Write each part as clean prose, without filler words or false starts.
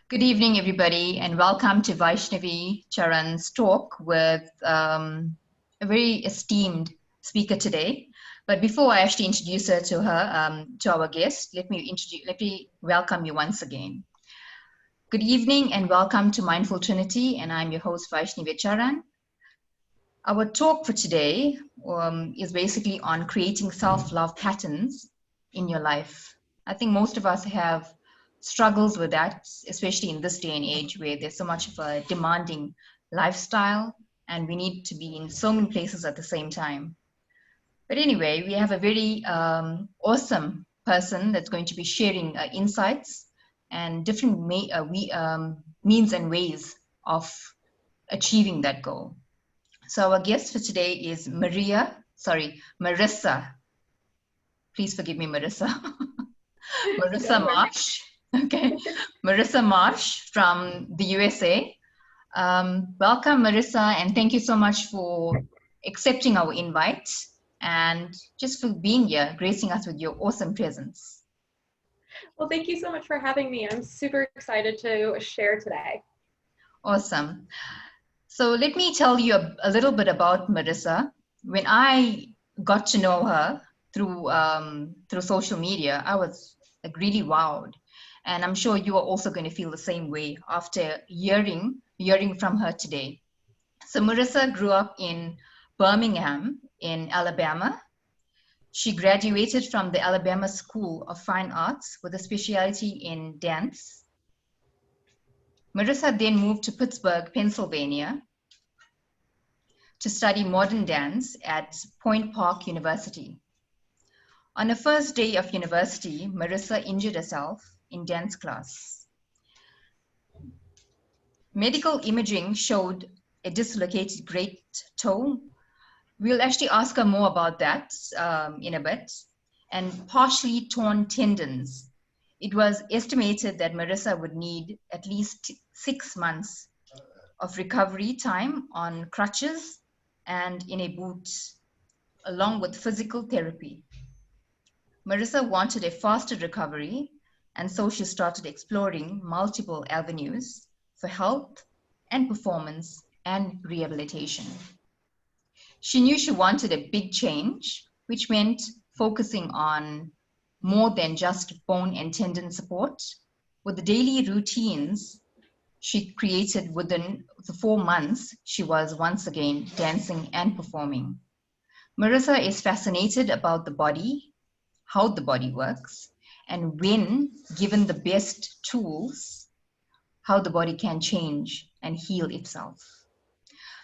Good evening, everybody, and welcome to Vaishnavi Charan's talk with a very esteemed speaker today. But before I actually introduce her to our guest, let me welcome you once again. Good evening and welcome to Mindful Trinity, and I'm your host Vaishnavi Charan. Our talk for today is basically on creating self-love patterns in your life. I think most of us have struggles with that, especially in this day and age where there's so much of a demanding lifestyle and we need to be in so many places at the same time. But anyway, we have a very awesome person that's going to be sharing insights and different means and ways of achieving that goal. So our guest for today is Marissa. Please forgive me, Marissa. Marissa No worries. Marsh. Okay, Marissa Marsh from the USA. Welcome, Marissa, and thank you so much for accepting our invite and just for being here, gracing us with your awesome presence. Well, thank you so much for having me. I'm super excited to share today. Awesome. So let me tell you a little bit about Marissa. When I got to know her through social media, I was like really wowed, and I'm sure you are also going to feel the same way after hearing from her today. So Marissa grew up in Birmingham, in Alabama. She graduated from the Alabama School of Fine Arts with a specialty in dance. Marissa then moved to Pittsburgh, Pennsylvania, to study modern dance at Point Park University. On her first day of university, Marissa injured herself in dance class. Medical imaging showed a dislocated great toe. We'll actually ask her more about that in a bit. And partially torn tendons. It was estimated that Marissa would need at least 6 months of recovery time on crutches and in a boot, along with physical therapy. Marissa wanted a faster recovery, and so she started exploring multiple avenues for health and performance and rehabilitation. She knew she wanted a big change, which meant focusing on more than just bone and tendon support. With the daily routines she created within the 4 months, she was once again dancing and performing. Marissa is fascinated about the body, how the body works, and when given the best tools, how the body can change and heal itself.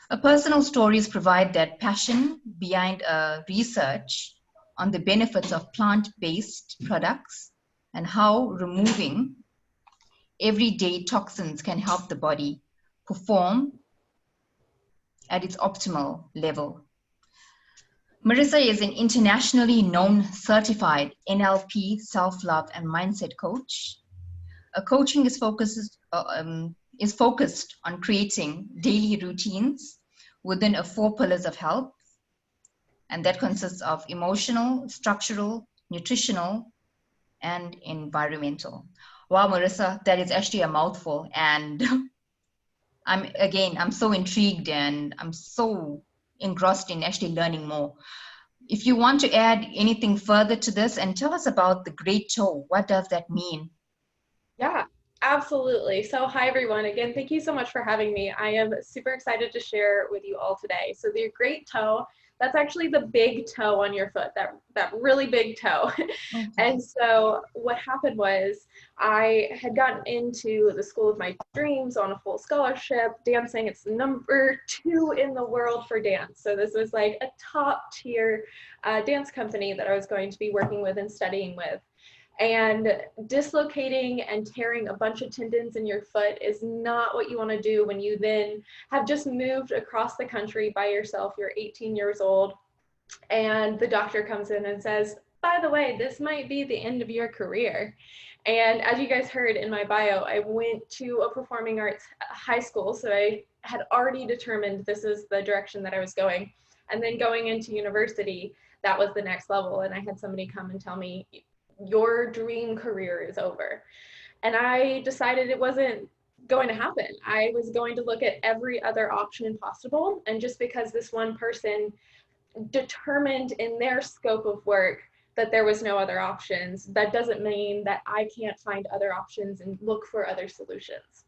Her personal stories provide that passion behind research on the benefits of plant-based products and how removing everyday toxins can help the body perform at its optimal level. Marissa is an internationally known certified NLP self-love and mindset coach. Her coaching is focused on creating daily routines within a 4 pillars of health, and that consists of emotional, structural, nutritional, and environmental. Wow, Marissa, that is actually a mouthful, and I'm so intrigued and I'm so engrossed in actually learning more. If you want to add anything further to this and tell us about the great toe, what does that mean? Yeah, absolutely. So, hi everyone. Again, thank you so much for having me. I am super excited to share with you all today. So, the great toe, that's actually the big toe on your foot, that really big toe. Okay. And so, what happened was I had gotten into the school of my dreams on a full scholarship, dancing. It's number 2 in the world for dance. So, this was like a top tier dance company that I was going to be working with and studying with. And dislocating and tearing a bunch of tendons in your foot is not what you want to do when you then have just moved across the country by yourself. You're 18 years old, and the doctor comes in and says, by the way, this might be the end of your career. And as you guys heard in my bio, I went to a performing arts high school, so I had already determined this is the direction that I was going. And then going into university, that was the next level. And I had somebody come and tell me, your dream career is over. And I decided it wasn't going to happen. I was going to look at every other option possible. And just because this one person determined in their scope of work that there was no other options, that doesn't mean that I can't find other options and look for other solutions.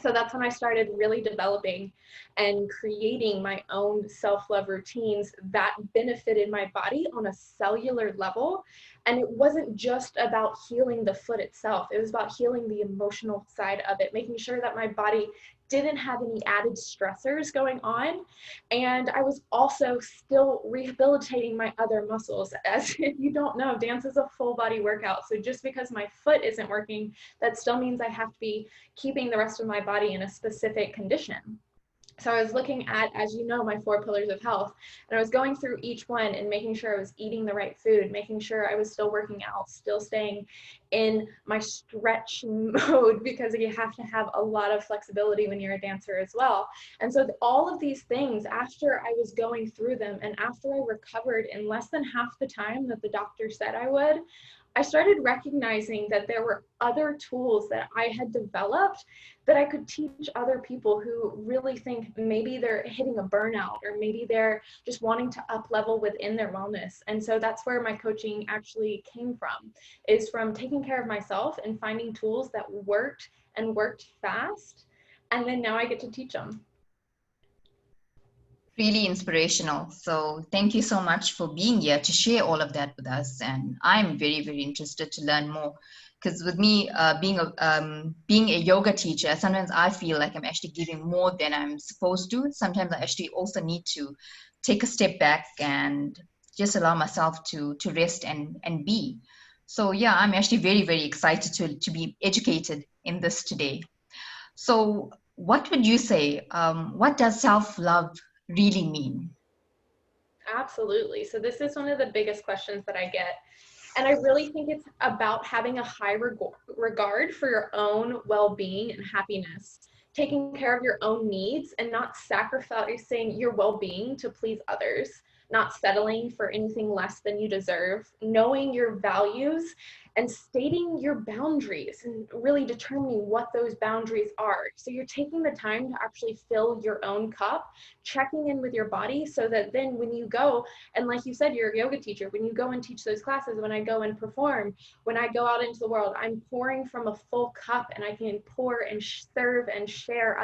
So that's when I started really developing and creating my own self-love routines that benefited my body on a cellular level. And it wasn't just about healing the foot itself. It was about healing the emotional side of it, making sure that my body didn't have any added stressors going on. And I was also still rehabilitating my other muscles. As if you don't know, dance is a full body workout. So just because my foot isn't working, that still means I have to be keeping the rest of my body in a specific condition. So I was looking at, as you know, my 4 pillars of health, and I was going through each one and making sure I was eating the right food, making sure I was still working out, still staying in my stretch mode, because you have to have a lot of flexibility when you're a dancer as well. And so all of these things, after I was going through them and after I recovered in less than half the time that the doctor said I would, I started recognizing that there were other tools that I had developed that I could teach other people who really think maybe they're hitting a burnout or maybe they're just wanting to up level within their wellness. And so that's where my coaching actually came from, is from taking care of myself and finding tools that worked and worked fast. And then now I get to teach them. Really inspirational. So thank you so much for being here to share all of that with us. And I'm very, very interested to learn more. Because with me being a yoga teacher, sometimes I feel like I'm actually giving more than I'm supposed to. Sometimes I actually also need to take a step back and just allow myself to rest and be. So yeah, I'm actually very, very excited to be educated in this today. So what would you say? What does self-love really mean? Absolutely. So this is one of the biggest questions that I get. And I really think it's about having a high regard for your own well-being and happiness, taking care of your own needs and not sacrificing your well-being to please others, not settling for anything less than you deserve, knowing your values and stating your boundaries and really determining what those boundaries are. So you're taking the time to actually fill your own cup, checking in with your body so that then when you go, and like you said, you're a yoga teacher, when you go and teach those classes, when I go and perform, when I go out into the world, I'm pouring from a full cup and I can pour and serve and share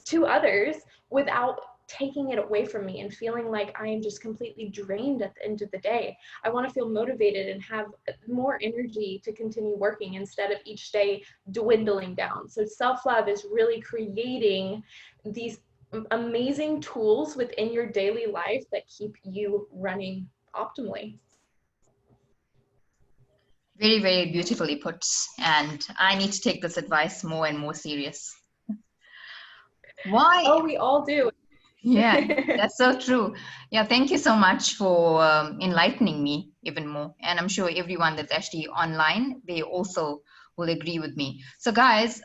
to others without taking it away from me and feeling like I am just completely drained at the end of the day. I want to feel motivated and have more energy to continue working instead of each day dwindling down. So self-love is really creating these amazing tools within your daily life that keep you running optimally. Very, very beautifully put. And I need to take this advice more and more serious. Why? Oh, we all do. Yeah, that's so true. Yeah, thank you so much for enlightening me even more. And I'm sure everyone that's actually online, they also will agree with me. So guys,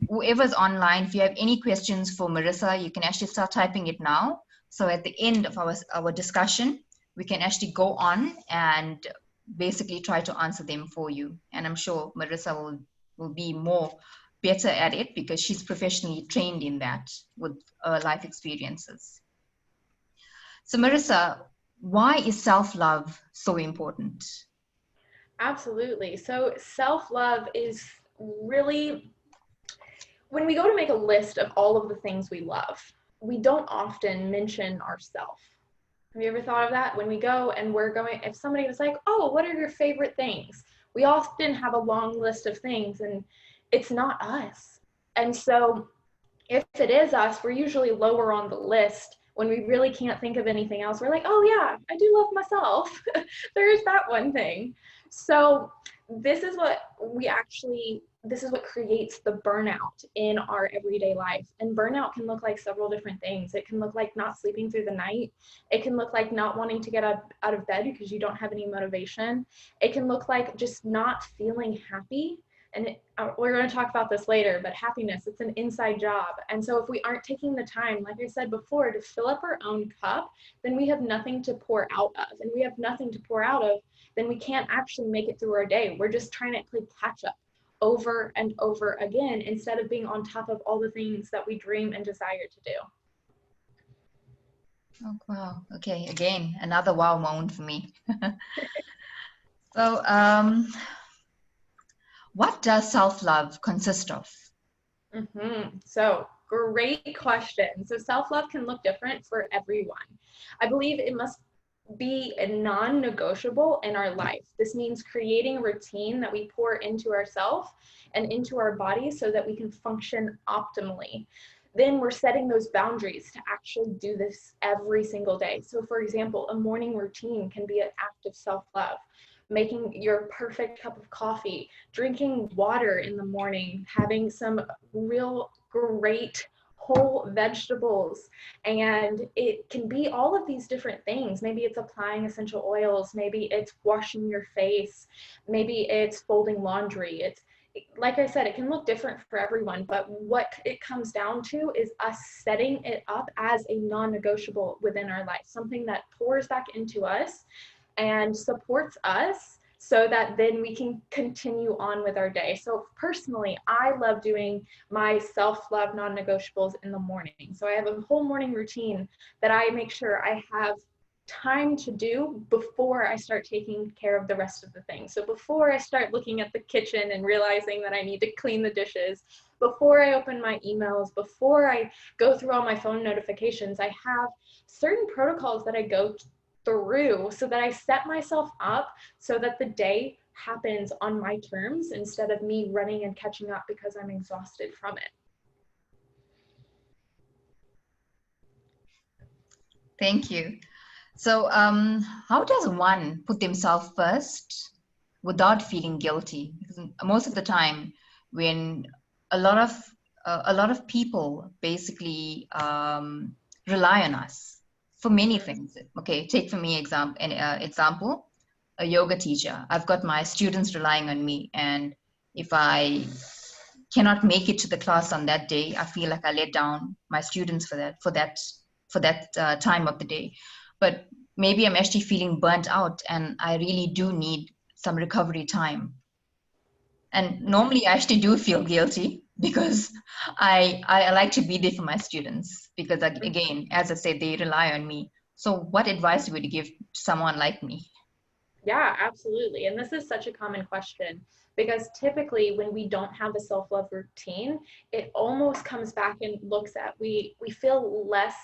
whoever's online, if you have any questions for Marissa, you can actually start typing it now. So at the end of our discussion, we can actually go on and basically try to answer them for you. And I'm sure Marissa will be more better at it because she's professionally trained in that with life experiences. So Marissa, why is self-love so important? Absolutely. So self-love is really, when we go to make a list of all of the things we love, we don't often mention ourselves. Have you ever thought of that? When we go and we're going, if somebody was like, oh, what are your favorite things? We often have a long list of things and it's not us. And so if it is us, we're usually lower on the list. When we really can't think of anything else, we're like, oh yeah, I do love myself. There is that one thing. So this is what creates the burnout in our everyday life. And burnout can look like several different things. It can look like not sleeping through the night. It can look like not wanting to get up out of bed because you don't have any motivation. It can look like just not feeling happy. And we're going to talk about this later, but happiness, it's an inside job. And so if we aren't taking the time, like I said before, to fill up our own cup, then we have nothing to pour out of. And we have nothing to pour out of, then we can't actually make it through our day. We're just trying to play catch up over and over again instead of being on top of all the things that we dream and desire to do. Oh, wow. Okay. Again, another wow moment for me. So, what does self-love consist of? So great question. So self-love can look different for everyone. I believe it must be a non-negotiable in our life. This means creating a routine that we pour into ourselves and into our body so that we can function optimally. Then we're setting those boundaries to actually do this every single day. So for example, a morning routine can be an act of self-love. Making your perfect cup of coffee, drinking water in the morning, having some real great whole vegetables. And it can be all of these different things. Maybe it's applying essential oils, maybe it's washing your face, maybe it's folding laundry. It's like I said, it can look different for everyone, but what it comes down to is us setting it up as a non-negotiable within our life, something that pours back into us and supports us so that then we can continue on with our day. So personally, I love doing my self-love non-negotiables in the morning. So I have a whole morning routine that I make sure I have time to do before I start taking care of the rest of the things. So before I start looking at the kitchen and realizing that I need to clean the dishes, before I open my emails, before I go through all my phone notifications, I have certain protocols that I go through so that I set myself up so that the day happens on my terms instead of me running and catching up because I'm exhausted from it. Thank you. So, how does one put themselves first without feeling guilty? Because most of the time, when a lot of people basically rely on us for many things. Okay, take for me example, a yoga teacher. I've got my students relying on me, and if I cannot make it to the class on that day, I feel like I let down my students for that time of the day. But maybe I'm actually feeling burnt out, and I really do need some recovery time. And normally I actually do feel guilty because I like to be there for my students because again, as I said, they rely on me. So what advice would you give to someone like me? Yeah, absolutely. And this is such a common question because typically when we don't have a self-love routine, it almost comes back and looks at we feel less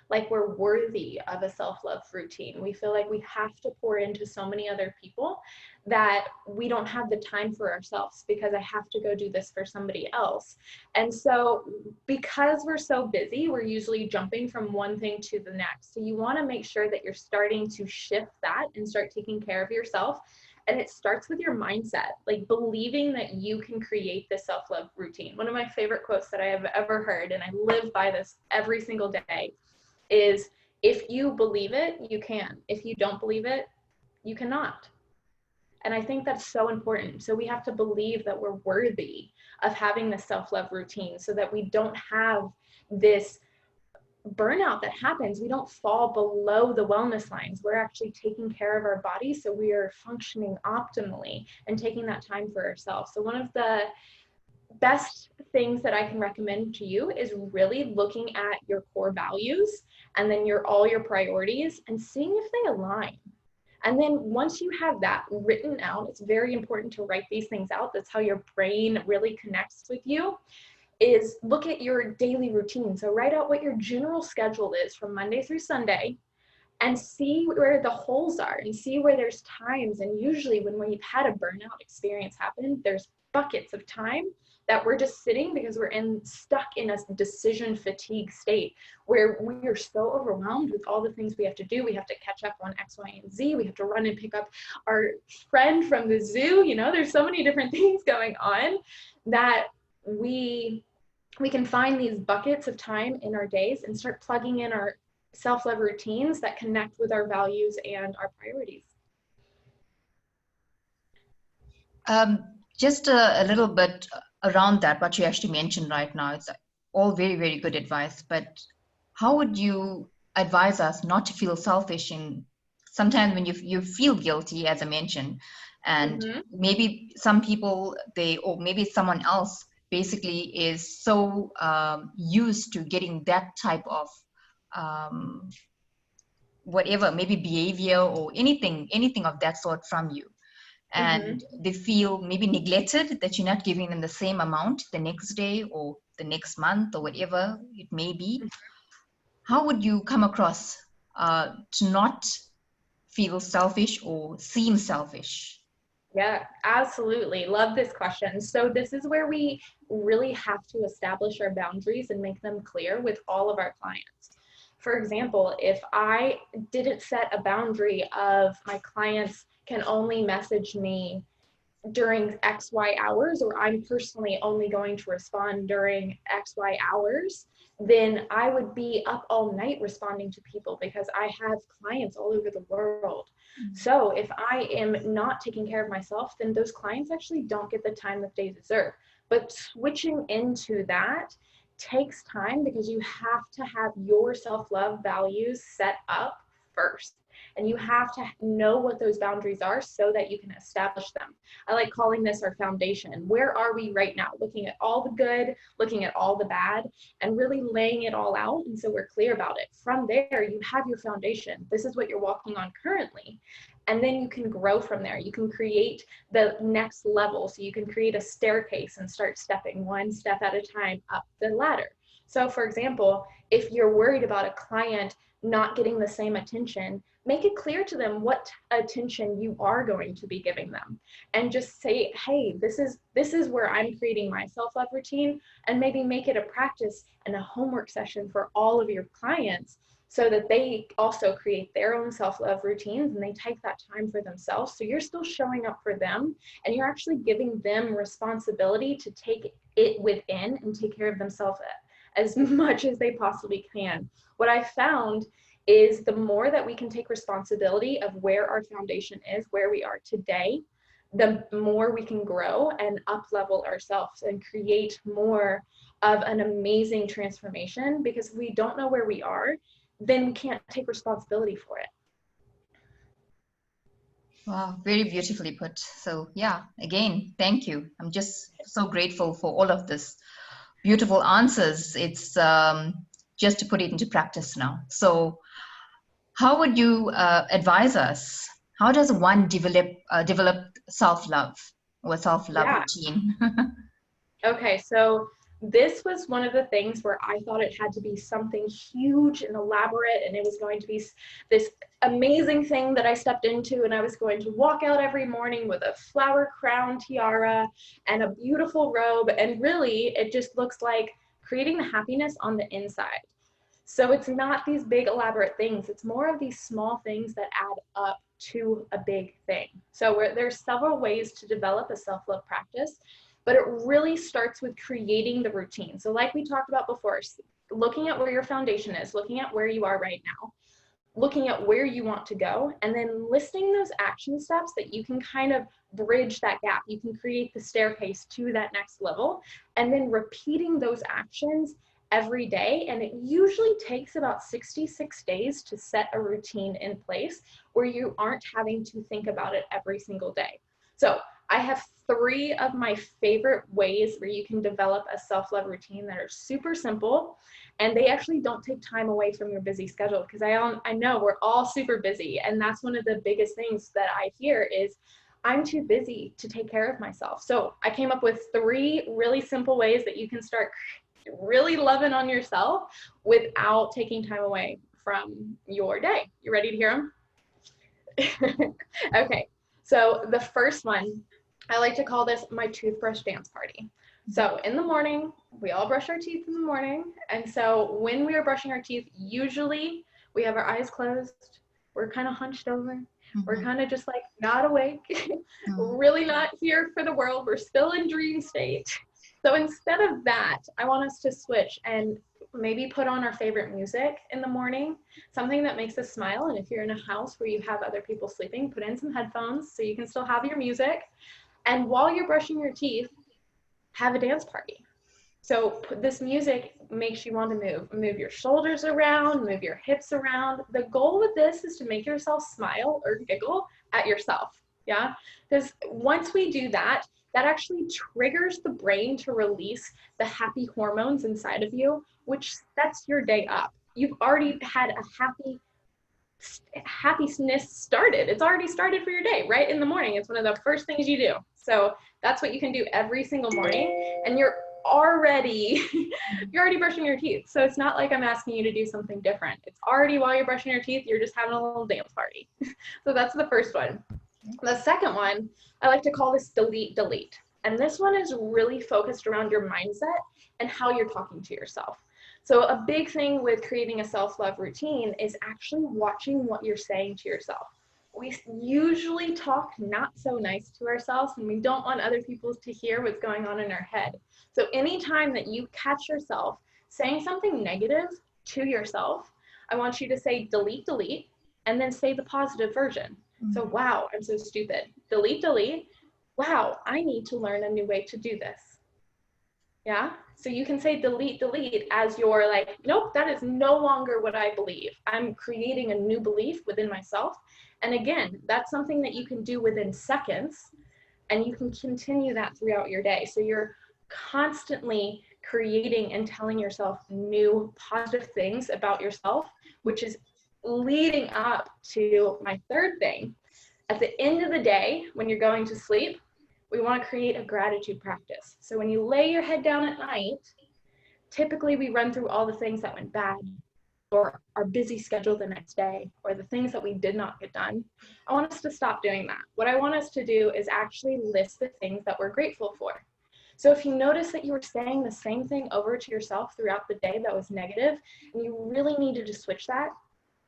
like we're worthy of a self-love routine. We feel like we have to pour into so many other people that we don't have the time for ourselves because I have to go do this for somebody else. And so because we're so busy, we're usually jumping from one thing to the next. So you want to make sure that you're starting to shift that and start taking care of yourself. And it starts with your mindset, like believing that you can create this self-love routine. One of my favorite quotes that I have ever heard, and I live by this every single day, is if you believe it, you can. If you don't believe it, you cannot. And I think that's so important. So we have to believe that we're worthy of having this self-love routine so that we don't have this burnout that happens. We don't fall below the wellness lines. We're actually taking care of our body so we are functioning optimally and taking that time for ourselves. So one of the best things that I can recommend to you is really looking at your core values and then all your priorities and seeing if they align. And then once you have that written out, it's very important to write these things out. That's how your brain really connects with you, is look at your daily routine. So write out what your general schedule is from Monday through Sunday and see where the holes are and see where there's times. And usually when we've had a burnout experience happen, there's buckets of time that we're just sitting because we're stuck in a decision fatigue state where we are so overwhelmed with all the things we have to do. We have to catch up on X, Y, and Z. We have to run and pick up our friend from the zoo. You know, there's so many different things going on that we can find these buckets of time in our days and start plugging in our self-love routines that connect with our values and our priorities. Just a little bit around that, what you actually mentioned right now, it's all very, very good advice. But how would you advise us not to feel selfish? And sometimes when you feel guilty, as I mentioned, And maybe some people, or maybe someone else basically is so used to getting that type of whatever, maybe behavior or anything of that sort from you. And they feel maybe neglected, that you're not giving them the same amount the next day or the next month or whatever it may be. How would you come across to not feel selfish or seem selfish? Yeah, absolutely. Love this question. So this is where we really have to establish our boundaries and make them clear with all of our clients. For example, if I didn't set a boundary of my clients can only message me during XY hours, or I'm personally only going to respond during XY hours, then I would be up all night responding to people because I have clients all over the world. So if I am not taking care of myself, then those clients actually don't get the time that they deserve. But switching into that takes time because you have to have your self-love values set up first. And you have to know what those boundaries are so that you can establish them. I like calling this our foundation. Where are we right now? Looking at all the good, looking at all the bad, and really laying it all out. And so we're clear about it. From there, you have your foundation. This is what you're walking on currently. And then you can grow from there. You can create the next level. So you can create a staircase and start stepping one step at a time up the ladder. So for example, if you're worried about a client not getting the same attention, make it clear to them what attention you are going to be giving them, and just say, hey, this is where I'm creating my self-love routine, and maybe make it a practice and a homework session for all of your clients so that they also create their own self-love routines and they take that time for themselves. So you're still showing up for them, and you're actually giving them responsibility to take it within and take care of themselves as much as they possibly can. What I found is the more that we can take responsibility of where our foundation is, where we are today, the more we can grow and up-level ourselves and create more of an amazing transformation. Because if we don't know where we are, then we can't take responsibility for it. Wow, very beautifully put. So yeah, again, thank you. I'm just so grateful for all of this beautiful answers. It's just to put it into practice now. So how would you advise us? How does one develop self-love or self-love routine? Okay, so this was one of the things where I thought it had to be something huge and elaborate, and it was going to be this amazing thing that I stepped into, and I was going to walk out every morning with a flower crown tiara and a beautiful robe, and really it just looks like creating the happiness on the inside. So it's not these big elaborate things, it's more of these small things that add up to a big thing. So there's several ways to develop a self-love practice, but it really starts with creating the routine. So like we talked about before, looking at where your foundation is, looking at where you are right now, looking at where you want to go, and then listing those action steps that you can kind of bridge that gap. You can create the staircase to that next level, and then repeating those actions every day. And it usually takes about 66 days to set a routine in place where you aren't having to think about it every single day. So I have 3 of my favorite ways where you can develop a self-love routine that are super simple, and they actually don't take time away from your busy schedule, because I know we're all super busy, and that's one of the biggest things that I hear is I'm too busy to take care of myself. So I came up with 3 really simple ways that you can start really loving on yourself without taking time away from your day. You ready to hear them? Okay, so the first one, I like to call this my toothbrush dance party. So in the morning, we all brush our teeth in the morning. And so when we are brushing our teeth, usually we have our eyes closed. We're kind of hunched over. Mm-hmm. We're kind of just like not awake, mm-hmm. Really not here for the world. We're still in dream state. So instead of that, I want us to switch and maybe put on our favorite music in the morning, something that makes us smile. And if you're in a house where you have other people sleeping, put in some headphones so you can still have your music. And while you're brushing your teeth, have a dance party. So this music makes you want to move your shoulders around, move your hips around. The goal with this is to make yourself smile or giggle at yourself. Yeah, because once we do that, that actually triggers the brain to release the happy hormones inside of you, which sets your day up. You've already had a happiness started. It's already started for your day right in the morning. It's one of the first things you do. So that's what you can do every single morning, and you're already brushing your teeth. So it's not like I'm asking you to do something different. It's already while you're brushing your teeth, you're just having a little dance party. So that's the first one. The second one, I like to call this delete, delete. And this one is really focused around your mindset and how you're talking to yourself. So a big thing with creating a self-love routine is actually watching what you're saying to yourself. We usually talk not so nice to ourselves, and we don't want other people to hear what's going on in our head. So anytime that you catch yourself saying something negative to yourself, I want you to say delete, delete, and then say the positive version. So, wow, I'm so stupid. Delete, delete. Wow, I need to learn a new way to do this. Yeah? So you can say delete, delete as you're like, nope, that is no longer what I believe. I'm creating a new belief within myself. And again, that's something that you can do within seconds, and you can continue that throughout your day. So you're constantly creating and telling yourself new positive things about yourself, which is leading up to my third thing. At the end of the day, when you're going to sleep, we want to create a gratitude practice. So when you lay your head down at night, typically we run through all the things that went bad, or our busy schedule the next day, or the things that we did not get done. I want us to stop doing that. What I want us to do is actually list the things that we're grateful for. So if you notice that you were saying the same thing over to yourself throughout the day that was negative, and you really needed to switch that,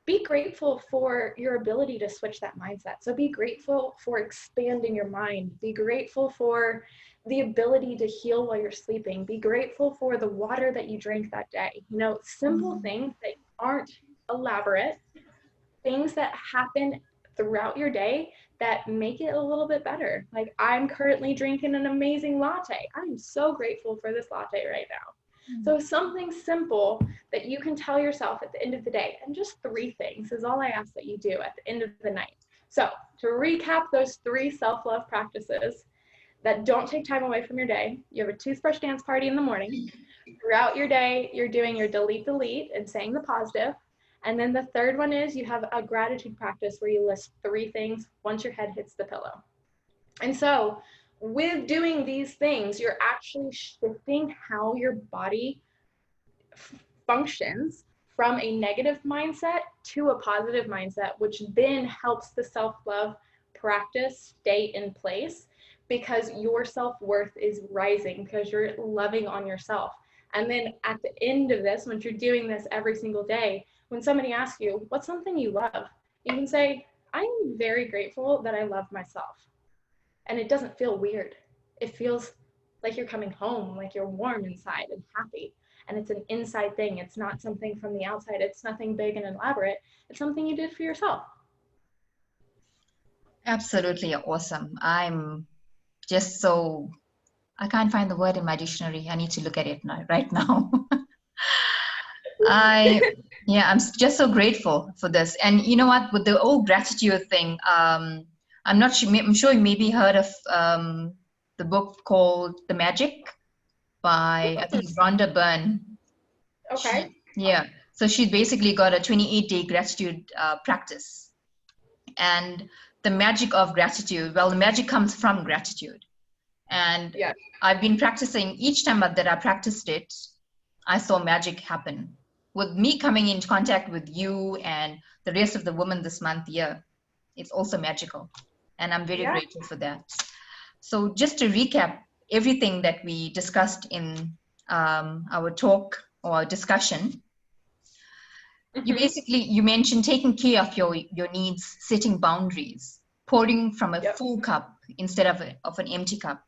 be grateful for your ability to switch that mindset. So be grateful for expanding your mind. Be grateful for the ability to heal while you're sleeping. Be grateful for the water that you drank that day. You know, simple things that aren't elaborate, things that happen throughout your day that make it a little bit better. Like, I'm currently drinking an amazing latte. I'm so grateful for this latte right now. So something simple that you can tell yourself at the end of the day, and just 3 things is all I ask that you do at the end of the night. So to recap those 3 self-love practices that don't take time away from your day, you have a toothbrush dance party in the morning. Throughout your day, you're doing your delete, delete and saying the positive. And then the third one is you have a gratitude practice where you list 3 things once your head hits the pillow. And so with doing these things, you're actually shifting how your body functions from a negative mindset to a positive mindset, which then helps the self-love practice stay in place because your self-worth is rising because you're loving on yourself. And then at the end of this, once you're doing this every single day, when somebody asks you, what's something you love? You can say, I'm very grateful that I love myself. And it doesn't feel weird. It feels like you're coming home, like you're warm inside and happy. And it's an inside thing. It's not something from the outside. It's nothing big and elaborate. It's something you did for yourself. Absolutely awesome. I'm just so, I can't find the word in my dictionary. I need to look at it now, right now. I'm just so grateful for this. And you know what, with the whole gratitude thing, I'm sure you maybe heard of the book called The Magic by, I think it's Rhonda Byrne. Okay. So she's basically got a 28-day gratitude practice. And the magic of gratitude, well, the magic comes from gratitude. And I've been practicing, each time that I practiced it, I saw magic happen. With me coming into contact with you and the rest of the women this month, it's also magical. And I'm very grateful for that. So just to recap everything that we discussed in our talk or discussion, you mentioned taking care of your needs, setting boundaries, pouring from a full cup instead of an empty cup.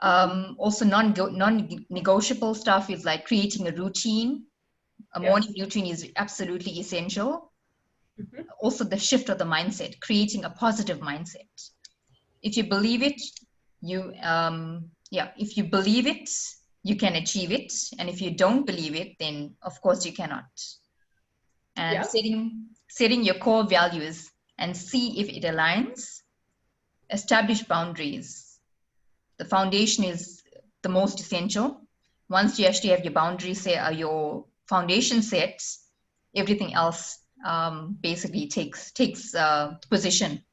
Also non-negotiable stuff is like creating a routine. A morning routine is absolutely essential. Also the shift of the mindset, creating a positive mindset. If you believe it, if you believe it, you can achieve it. And if you don't believe it, then of course you cannot. And setting your core values and see if it aligns establish boundaries. The foundation is the most essential. Once you actually have your boundaries set, your foundation set, everything else basically takes position.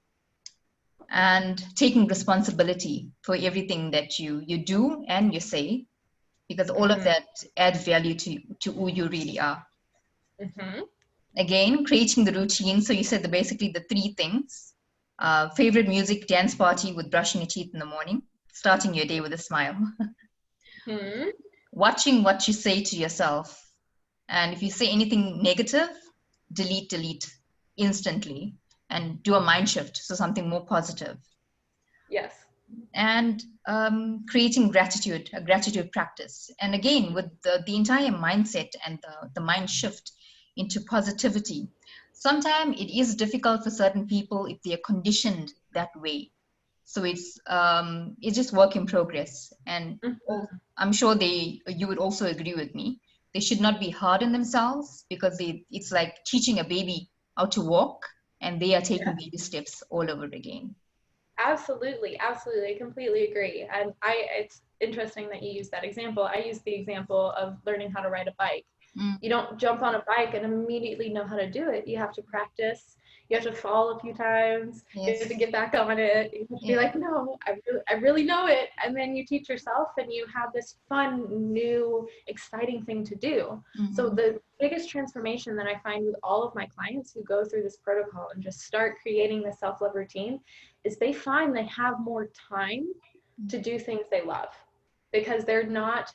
And taking responsibility for everything that you do and you say, because all of that adds value to who you really are. Again, creating the routine. So you said basically the three things: favorite music, dance party with brushing your teeth in the morning, starting your day with a smile. Watching what you say to yourself, and if you say anything negative, delete instantly and do a mind shift, so something more positive. Yes. And creating gratitude, a gratitude practice. And again, with the entire mindset and the mind shift into positivity. Sometimes it is difficult for certain people if they are conditioned that way. So it's just work in progress. And I'm sure you would also agree with me. They should not be hard on themselves, because it's like teaching a baby how to walk, and they are taking baby steps all over again. Absolutely, absolutely, I completely agree. And it's interesting that you use that example. I use the example of learning how to ride a bike. You don't jump on a bike and immediately know how to do it. You have to practice. You have to fall a few times. Yes. You have to get back on it. You have to be like, no, I really know it. And then you teach yourself, and you have this fun, new, exciting thing to do. So the biggest transformation that I find with all of my clients who go through this protocol and just start creating the self-love routine is they find they have more time to do things they love, because they're not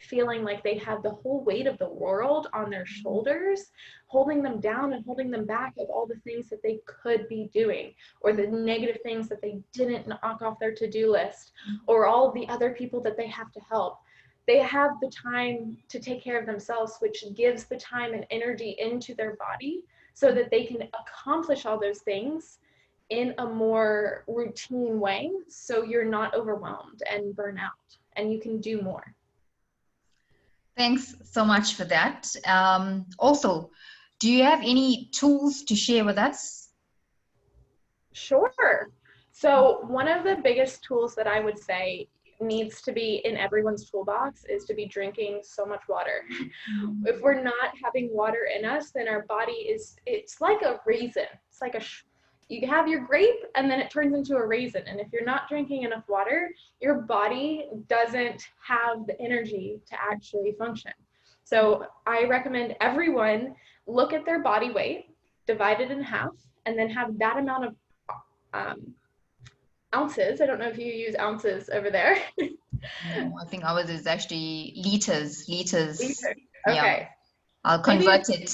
feeling like they have the whole weight of the world on their shoulders, holding them down and holding them back of all the things that they could be doing, or the negative things that they didn't knock off their to-do list, or all the other people that they have to help. They have the time to take care of themselves, which gives the time and energy into their body so that they can accomplish all those things in a more routine way, so you're not overwhelmed and burn out, and you can do more. Thanks so much for that. Also, do you have any tools to share with us? Sure. So one of the biggest tools that I would say needs to be in everyone's toolbox is to be drinking so much water. If we're not having water in us, then our body it's like a raisin. It's like you have your grape and then it turns into a raisin. And if you're not drinking enough water, your body doesn't have the energy to actually function. So I recommend everyone look at their body weight, divide it in half, and then have that amount of ounces. I don't know if you use ounces over there. No, I think ours is actually liters. Okay. Yeah. I'll convert it.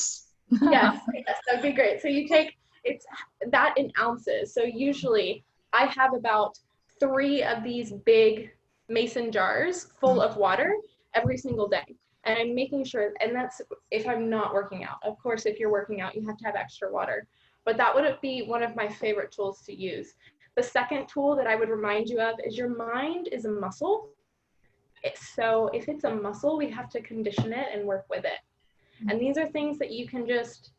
Yes, that'd be great. So you take it's that in ounces. So usually I have about 3 of these big mason jars full of water every single day. And I'm making sure, and that's if I'm not working out. Of course, if you're working out, you have to have extra water. But that would be one of my favorite tools to use. The second tool that I would remind you of is your mind is a muscle. So if it's a muscle, we have to condition it and work with it. And these are things that you can just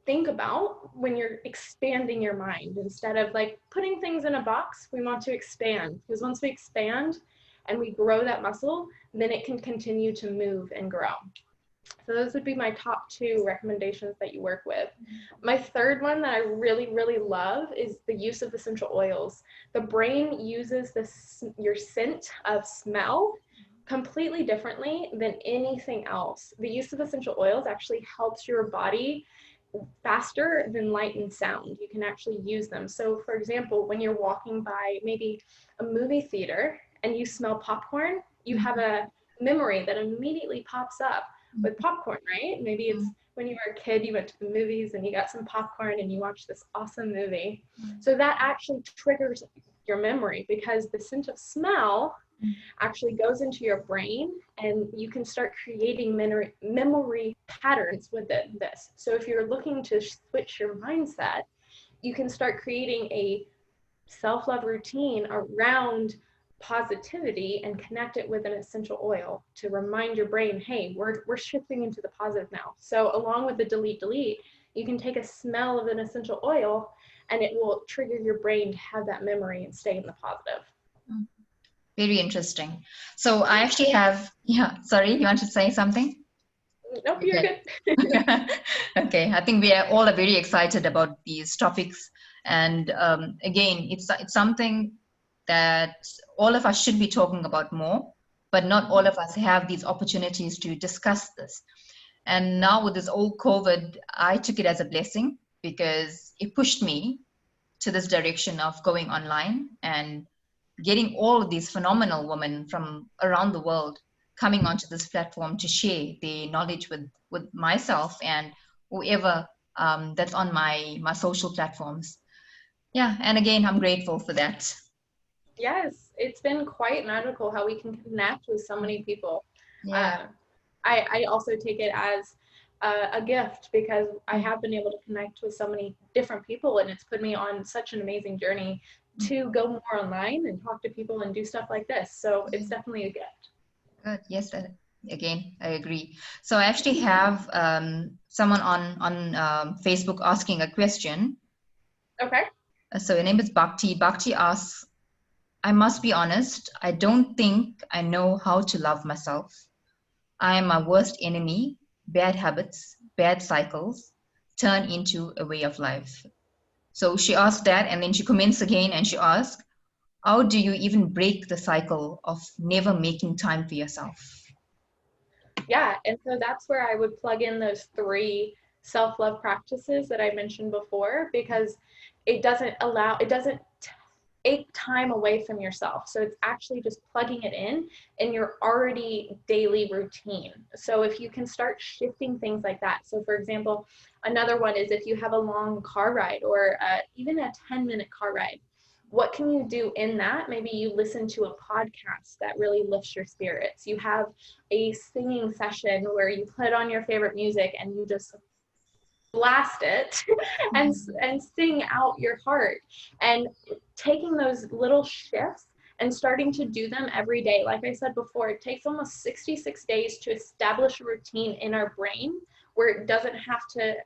think about when you're expanding your mind. Instead of like putting things in a box, we want to expand, because once we expand and we grow that muscle, then it can continue to move and grow. So those would be my top 2 recommendations that you work with. My third one that I really, really love is the use of essential oils. The brain uses your scent of smell completely differently than anything else. The use of essential oils actually helps your body faster than light and sound. You can actually use them. So for example, when you're walking by maybe a movie theater and you smell popcorn, you have a memory that immediately pops up with popcorn, right? Maybe it's when you were a kid, you went to the movies and you got some popcorn and you watched this awesome movie. So that actually triggers your memory, because the scent of smell actually goes into your brain, and you can start creating memory patterns with this. So if you're looking to switch your mindset, you can start creating a self-love routine around positivity and connect it with an essential oil to remind your brain, hey, we're shifting into the positive now. So along with the delete, you can take a smell of an essential oil and it will trigger your brain to have that memory and stay in the positive. Very interesting. So I actually have, yeah, sorry, you want to say something? Nope, you're Okay. good. Okay, I think we are all very excited about these topics. And again, it's something that all of us should be talking about more, but not all of us have these opportunities to discuss this. And now with this old COVID, I took it as a blessing because it pushed me to this direction of going online and getting all of these phenomenal women from around the world coming onto this platform to share their knowledge with myself and whoever that's on my social platforms. Yeah, and again, I'm grateful for that. Yes, it's been quite magical how we can connect with so many people. Yeah. Uh, I also take it as a gift because I have been able to connect with so many different people, and it's put me on such an amazing journey to go more online and talk to people and do stuff like this. So it's definitely a gift. Good. Yes. Again, I agree. So I actually have someone on Facebook asking a question. Okay. So her name is Bhakti. Bhakti asks, I must be honest, I don't think I know how to love myself. I am my worst enemy. Bad habits, bad cycles turn into a way of life. So she asked that, and then she comments again and she asks, how do you even break the cycle of never making time for yourself? Yeah, and so that's where I would plug in those 3 self-love practices that I mentioned before, because it doesn't take time away from yourself. So it's actually just plugging it in your already daily routine. So if you can start shifting things like that. So for example, another one is if you have a long car ride or even a 10-minute car ride, what can you do in that? Maybe you listen to a podcast that really lifts your spirits. You have a singing session where you put on your favorite music and you just blast it and sing out your heart, and taking those little shifts and starting to do them every day. Like I said before, it takes almost 66 days to establish a routine in our brain where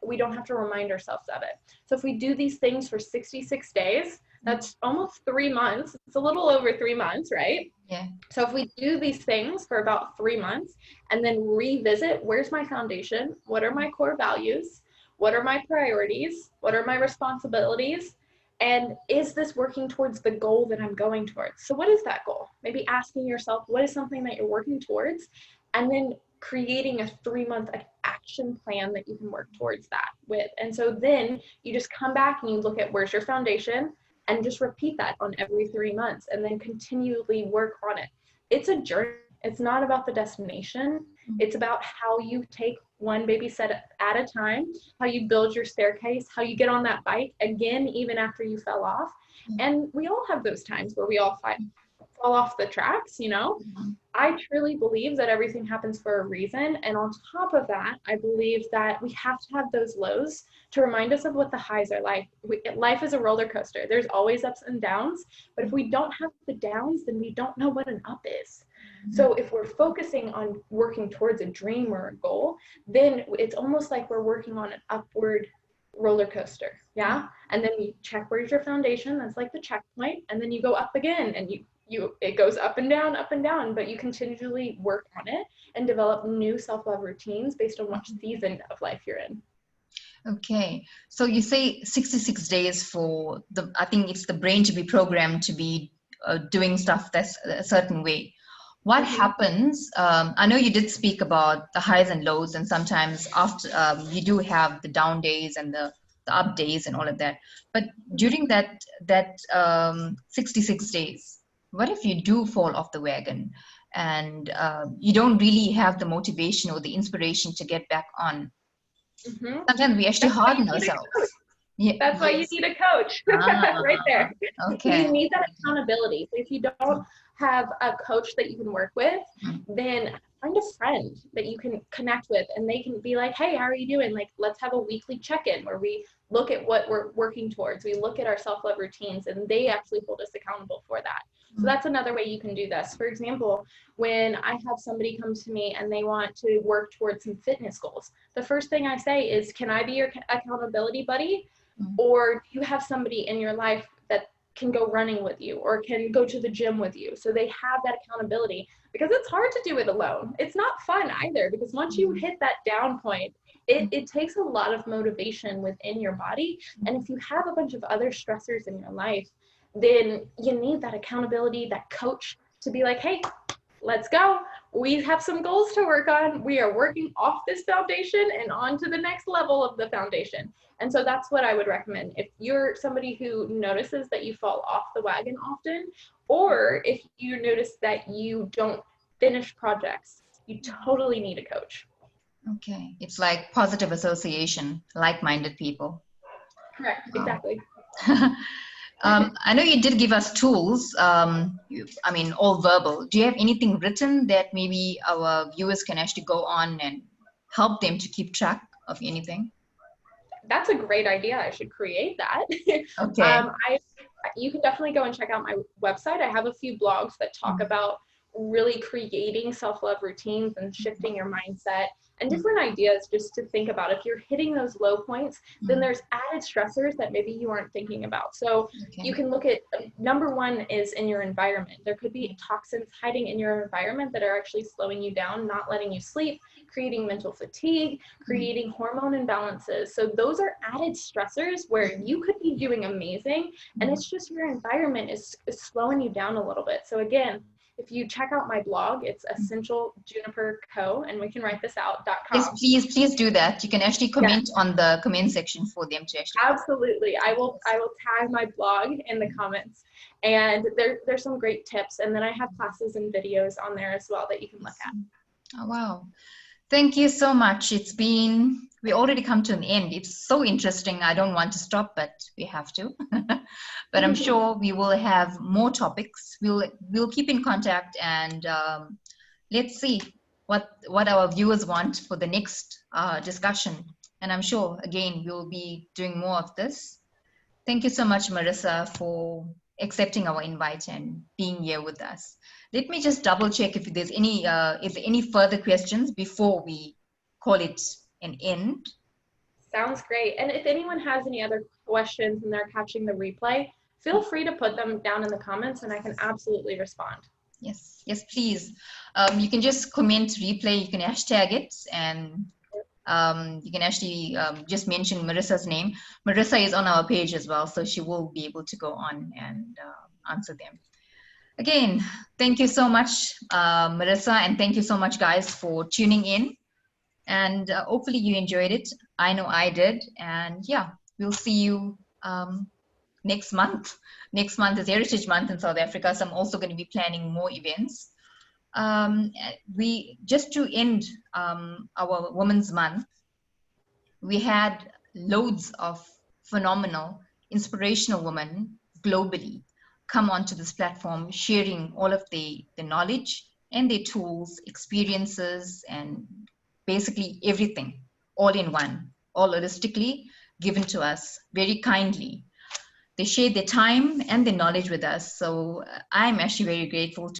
we don't have to remind ourselves of it. So if we do these things for 66 days, that's almost 3 months. It's a little over 3 months, right? Yeah. So if we do these things for about 3 months and then revisit, where's my foundation? What are my core values? What are my priorities? What are my responsibilities? And is this working towards the goal that I'm going towards? So what is that goal? Maybe asking yourself, what is something that you're working towards? And then creating a 3-month action plan that you can work towards that with. And so then you just come back and you look at where's your foundation and just repeat that on every 3 months and then continually work on it. It's a journey. It's not about the destination. It's about how you take one baby step at a time, how you build your staircase, how you get on that bike again, even after you fell off. And we all have those times where we all fall off the tracks, you know? I truly believe that everything happens for a reason. And on top of that, I believe that we have to have those lows to remind us of what the highs are like. Life is a roller coaster. There's always ups and downs. But if we don't have the downs, then we don't know what an up is. So if we're focusing on working towards a dream or a goal, then it's almost like we're working on an upward roller coaster. Yeah. And then we check where's your foundation. That's like the checkpoint. And then you go up again and it goes up and down, but you continually work on it and develop new self-love routines based on what season of life you're in. Okay. So you say 66 days for I think it's the brain to be programmed to be doing stuff that's a certain way. What happens? I know you did speak about the highs and lows, and sometimes after you do have the down days and the up days and all of that. But during that 66 days, what if you do fall off the wagon and you don't really have the motivation or the inspiration to get back on? Sometimes we actually harden ourselves. Yeah. That's why you need a coach. Right there. Okay. You need that accountability. So if you don't have a coach that you can work with, then find a friend that you can connect with, and they can be like, hey, how are you doing? Like, let's have a weekly check-in where we look at what we're working towards. We look at our self-love routines, and they actually hold us accountable for that. So that's another way you can do this. For example, when I have somebody come to me and they want to work towards some fitness goals, the first thing I say is, can I be your accountability buddy? Mm. Or do you have somebody in your life that can go running with you or can go to the gym with you? So they have that accountability, because it's hard to do it alone. It's not fun either, because once you hit that down point, it takes a lot of motivation within your body. And if you have a bunch of other stressors in your life, then you need that accountability, that coach to be like, hey, let's go. We have some goals to work on. We are working off this foundation and on to the next level of the foundation. And so that's what I would recommend. If you're somebody who notices that you fall off the wagon often, or if you notice that you don't finish projects, you totally need a coach. Okay. It's like positive association, like-minded people. Correct, Wow. exactly. I know you did give us tools, I mean, all verbal. Do you have anything written that maybe our viewers can actually go on and help them to keep track of anything? That's a great idea. I should create that. Okay. You can definitely go and check out my website. I have a few blogs that talk about really creating self-love routines and shifting your mindset and different ideas just to think about. If you're hitting those low points, then there's added stressors that maybe you aren't thinking about. So you can look at, number one is in your environment. There could be toxins hiding in your environment that are actually slowing you down, not letting you sleep, creating mental fatigue, creating hormone imbalances. So those are added stressors where you could be doing amazing, and it's just your environment is slowing you down a little bit. So again, if you check out my blog, it's EssentialJuniperCo, and we can write this out.com. Yes, please do that. You can actually comment on the comment section for them to actually. Absolutely. I will tag my blog in the comments, and there's some great tips, and then I have classes and videos on there as well that you can look at. Oh, wow. Thank you so much. We already come to an end. It's so interesting. I don't want to stop, but we have to. But I'm sure we will have more topics. We'll keep in contact, and let's see what our viewers want for the next discussion. And I'm sure, again, we'll be doing more of this. Thank you so much, Marissa, for accepting our invite and being here with us. Let me just double check if there's any further questions before we call it an end. Sounds great. And if anyone has any other questions and they're catching the replay, feel free to put them down in the comments and I can absolutely respond. Yes, please. You can just comment replay, you can hashtag it, and you can actually just mention Marissa's name. Marissa is on our page as well, so she will be able to go on and answer them. Again, thank you so much, Marissa, and thank you so much, guys, for tuning in. And hopefully you enjoyed it. I know I did. And yeah, we'll see you next month. Next month is Heritage Month in South Africa, so I'm also going to be planning more events. Just to end our Women's Month, we had loads of phenomenal, inspirational women globally come onto this platform, sharing all of the knowledge and their tools, experiences, and basically everything, all in one, all holistically given to us very kindly. They shared their time and their knowledge with us. So I'm actually very grateful to